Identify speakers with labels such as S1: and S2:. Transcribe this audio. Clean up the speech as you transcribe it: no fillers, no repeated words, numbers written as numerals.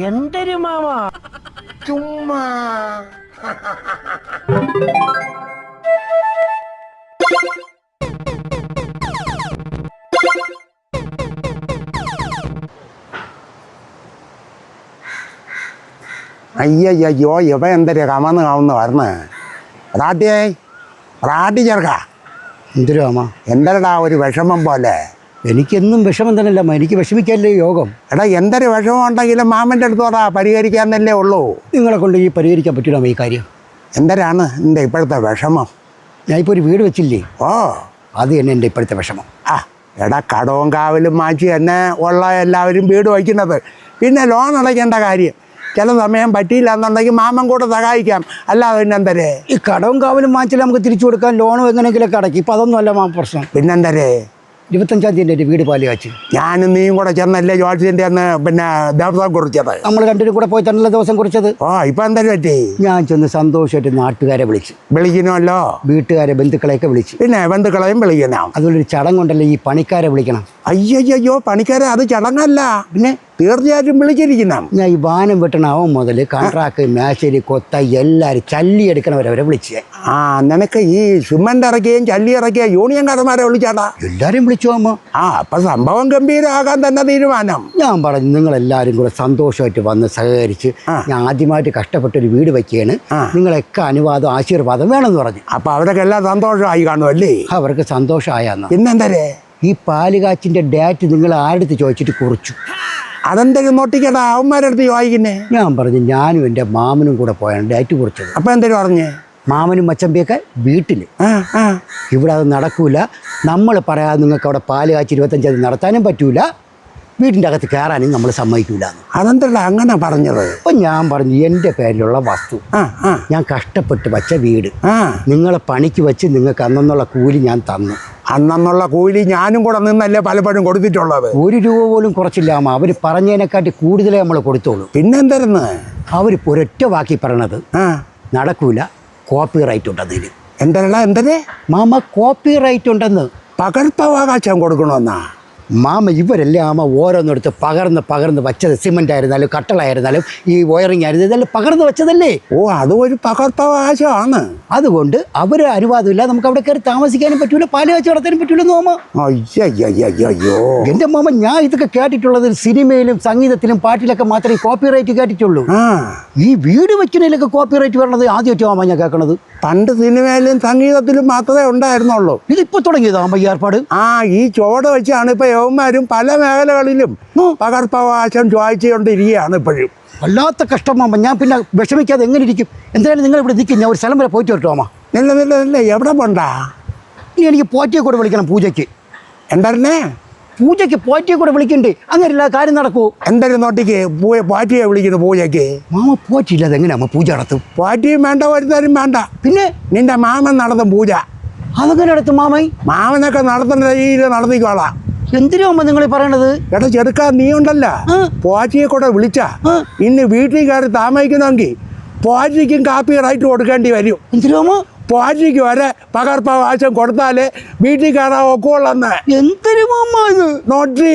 S1: എന്തൊരു മാമ
S2: ചുമ്മാ അയ്യോ ഇവ എന്തൊരു കമന്ന് വരണേ റാട്ടി ചേർക്ക
S3: എന്തൊരു അമ്മ
S2: എന്തരടാ ഒരു വിഷമം പോലെ.
S3: എനിക്കെന്നും വിഷമം തന്നെയല്ല അമ്മ, എനിക്ക് വിഷമിക്കാനല്ലേ യോഗം.
S2: എടാ എന്തൊരു വിഷമം ഉണ്ടെങ്കിലും മാമൻ്റെ അടുത്തോടാ പരിഹരിക്കാന്നല്ലേ ഉള്ളൂ.
S3: നിങ്ങളെ കൊണ്ട് ഈ പരിഹരിക്കാൻ പറ്റില്ല അമ്മ ഈ കാര്യം.
S2: എന്തരാണ് എൻ്റെ ഇപ്പോഴത്തെ വിഷമം?
S3: ഞാൻ ഇപ്പോൾ ഒരു വീട് വെച്ചില്ലേ,
S2: ഓ
S3: അത് തന്നെ എൻ്റെ ഇപ്പോഴത്തെ വിഷമം.
S2: എടാ കടവും കാവലും മാറ്റി തന്നെ ഉള്ള എല്ലാവരും വീട് വയ്ക്കുന്നത്. പിന്നെ ലോൺ അടയ്ക്കേണ്ട കാര്യം ചില സമയം പറ്റിയില്ല എന്നുണ്ടെങ്കിൽ മാമൻ കൂടെ സഹായിക്കാം, അല്ലാതെ പിന്നെ എന്തരേ.
S3: ഈ കടവും കാവലും മാറ്റില്ല നമുക്ക് തിരിച്ചു കൊടുക്കാൻ ലോണും എങ്ങനെയെങ്കിലൊക്കെ അടക്കി. ഇപ്പം അതൊന്നും അല്ല മാമ പ്രശ്നം.
S2: പിന്നെന്തരേ
S3: 25-ാം തീയതി എൻ്റെ വീട് പാല് കാച്ചി.
S2: ഞാനും നീയും കൂടെ ചെന്നല്ലേ ജോത്സ്യൻ്റെ അന്ന് പിന്നെ ദിവസം കുറിച്ചത്.
S3: നമ്മൾ രണ്ടുപേരും കൂടെ പോയി തന്നെയല്ലേ ദിവസം കുറിച്ചത്.
S2: ഇപ്പം എന്തായാലും പറ്റി?
S3: ഞാൻ ചെന്ന് സന്തോഷമായിട്ട് നാട്ടുകാരെ
S2: വിളിക്കണമല്ലോ,
S3: വീട്ടുകാരെ ബന്ധുക്കളെയൊക്കെ വിളിച്ച്.
S2: പിന്നെ ബന്ധുക്കളെയും വിളിക്കണം.
S3: അതുപോലൊരു ചടങ്ങുണ്ടല്ലോ, ഈ പണിക്കാരെ വിളിക്കണം.
S2: അയ്യോ പണിക്കാരെ അത് ചടങ്ങല്ല, പിന്നെ തീർച്ചയായിട്ടും വിളിച്ചിരിക്കണം.
S3: ഞാൻ ഈ വാനം വെട്ടണ അവൻ മുതൽ കൺട്രാക്ട് മേശേരി കൊത്ത എല്ലാവരും ചല്ലി എടുക്കണവരവരെ വിളിച്ചേ.
S2: നിനക്ക് ഈ സിമന്റ് ഇറക്കിയും ചല്ലി ഇറക്കിയ യൂണിയൻകാരന്മാരെ വിളിച്ചാടാ?
S3: എല്ലാവരും വിളിച്ചു അമ്മ.
S2: അപ്പൊ സംഭവം ഗംഭീരമാകാൻ തന്നെ തീരുമാനം.
S3: ഞാൻ പറഞ്ഞു നിങ്ങളെല്ലാവരും കൂടെ സന്തോഷമായിട്ട് വന്ന് സഹകരിച്ച് ഞാൻ ആദ്യമായിട്ട് കഷ്ടപ്പെട്ടൊരു വീട് വയ്ക്കുകയാണ്, നിങ്ങളൊക്കെ അനുവാദം ആശീർവാദം വേണമെന്ന് പറഞ്ഞു.
S2: അപ്പൊ അവരൊക്കെ എല്ലാം സന്തോഷമായി കാണുമല്ലേ?
S3: അവർക്ക് സന്തോഷമായെന്ന്.
S2: പിന്നെന്തരേ
S3: ഈ പാലുകാച്ചിൻ്റെ ഡേറ്റ് നിങ്ങൾ ആരെടുത്ത് ചോദിച്ചിട്ട് കുറിച്ചു.
S2: അതെന്തെങ്കിലും നോട്ടിക്കടാ, അവന്മാരുടെ അടുത്ത് വായിക്കുന്നേ.
S3: ഞാൻ പറഞ്ഞു ഞാനും എൻ്റെ മാമനും കൂടെ പോയാണ് ഡേറ്റ് കുറിച്ചത്.
S2: അപ്പം എന്തെങ്കിലും പറഞ്ഞേ?
S3: മാമനും മച്ചമ്പിയൊക്കെ വീട്ടിൽ. ഇവിടെ അത് നടക്കൂല, നമ്മൾ പറയാതെ നിങ്ങൾക്ക് അവിടെ പാല് കാച്ചി 25-ാം തീയതി നടത്താനും പറ്റൂല, വീടിൻ്റെ അകത്ത് കയറാനും നമ്മൾ സമ്മതിക്കൂല.
S2: അതെന്തല്ല അങ്ങനെ പറഞ്ഞത്?
S3: അപ്പം ഞാൻ പറഞ്ഞു എൻ്റെ പേരിലുള്ള വസ്തു, ഞാൻ കഷ്ടപ്പെട്ട് വച്ച വീട്, നിങ്ങളെ പണിക്ക് വെച്ച് നിങ്ങൾക്ക് അന്നുള്ള കൂലി ഞാൻ തന്നു.
S2: അന്നുള്ള കൂലി ഞാനും കൂടെ നിന്നല്ലേ പലപ്പോഴും കൊടുത്തിട്ടുള്ളത്.
S3: 1 രൂപ പോലും കുറച്ചില്ല അമ്മ. അവർ പറഞ്ഞതിനെക്കാട്ടി കൂടുതലേ നമ്മൾ കൊടുത്തോളൂ.
S2: പിന്നെന്തരുന്ന്
S3: അവരിപ്പോൾ ഒരൊറ്റ വാക്കി പറയണത് നടക്കൂല, കോപ്പി റൈറ്റ് ഉണ്ടെന്നതിന്.
S2: എന്തരേ
S3: മാമ കോപ്പി റൈറ്റ് ഉണ്ടെന്ന്.
S2: പകർപ്പവകാശം കൊടുക്കണമെന്നാ?
S3: മാമ ഇവരല്ലേ ആമ ഓരോന്നെടുത്ത് പകർന്ന് വച്ചത്. സിമെൻ്റ് ആയിരുന്നാലും കട്ടളായിരുന്നാലും ഈ വയറിങ് ആയിരുന്നു, ഇതെല്ലാം പകർന്ന് വെച്ചതല്ലേ.
S2: അത് ഒരു പകർപ്പവകാശമാണ്.
S3: അതുകൊണ്ട് അവർ അനുവാദമില്ല, നമുക്ക് അവിടെ കയറി താമസിക്കാനും പറ്റൂല, പാല് കാച്ചി നടത്താനും പറ്റൂലെന്ന് മാമ.
S2: അയ്യോ
S3: എൻ്റെ മാമ, ഞാൻ ഇതൊക്കെ കേട്ടിട്ടുള്ളത് സിനിമയിലും സംഗീതത്തിലും പാട്ടിലൊക്കെ മാത്രമേ കോപ്പി റൈറ്റ് കേട്ടിട്ടുള്ളൂ. ഈ വീട് വയ്ക്കുന്നതിലൊക്കെ കോപ്പി റൈറ്റ് വരണത് ആദ്യമായിട്ട് മാമ ഞാൻ കേൾക്കണത്.
S2: പണ്ട് സിനിമയിലും സംഗീതത്തിലും മാത്രമേ ഉണ്ടായിരുന്നുള്ളൂ.
S3: ഇതിപ്പോൾ തുടങ്ങിയതാകുമ്പോൾ ഈ ഏർപ്പാട്.
S2: ഈ ചുവട് വെച്ചാണ് ഇപ്പോൾ യവന്മാരും പല മേഖലകളിലും പകർപ്പവകാശം ചോദിച്ചുകൊണ്ടിരിക്കുകയാണ് ഇപ്പോഴും.
S3: വല്ലാത്ത കഷ്ടമാകുമ്പോൾ ഞാൻ പിന്നെ വിഷമിക്കാതെ എങ്ങനെ ഇരിക്കും? എന്തായാലും നിങ്ങൾ ഇവിടെ നിൽക്കും, ഞാൻ ഒരു സ്ഥലം വരെ പോയിട്ട് വരട്ടോ അമ്മ.
S2: ഇല്ല എവിടെ പോണ്ടാ?
S3: ഇനി എനിക്ക് പോറ്റിയെ കൂടെ വിളിക്കണം പൂജയ്ക്ക്.
S2: എന്തായിരുന്നേ?
S3: പൂജയ്ക്ക് പോറ്റിയെ കൂടെ വിളിക്കണ്ടേ? അങ്ങനെയല്ല കാര്യം നടക്കൂ.
S2: എന്തായാലും നോട്ടിക്ക് പോറ്റിയെ വിളിക്കുന്നു പൂജയ്ക്ക്?
S3: മാമ പോറ്റിയില്ലാതെ എങ്ങനെയാ അമ്മ പൂജ നടത്തും?
S2: പോറ്റിയും വേണ്ട, ഒരുത്തരും വേണ്ട.
S3: പിന്നെ
S2: നിന്റെ മാമൻ നടത്തും പൂജ.
S3: അതെങ്ങനെ നടത്തും മാമായി?
S2: മാമനൊക്കെ നടത്തുന്ന രീതിയിൽ നടത്തിക്കോളാം.
S3: എന്തിനാ അമ്മ നിങ്ങൾ പറയണത്?
S2: എടാ ചെറുക്കാൻ നീ ഉണ്ടല്ല, പോറ്റിയെ കൂടെ വിളിച്ചാ ഇന്ന് വീട്ടിൽ കയറി താമസിക്കണമെങ്കിൽ പോറ്റിക്കും കാപ്പി റൈറ്റ് കൊടുക്കേണ്ടി വരും.
S3: എന്തിനാമോ?
S2: പോറ്റിക്ക് വരെ പകർപ്പവകാശം കൊടുത്താലേ വീട്ടിൽ കയറാൻ ഒക്കുള്ളന്ന്.
S3: എന്തൊരു മാമ ഇത്?
S2: നോട്ടി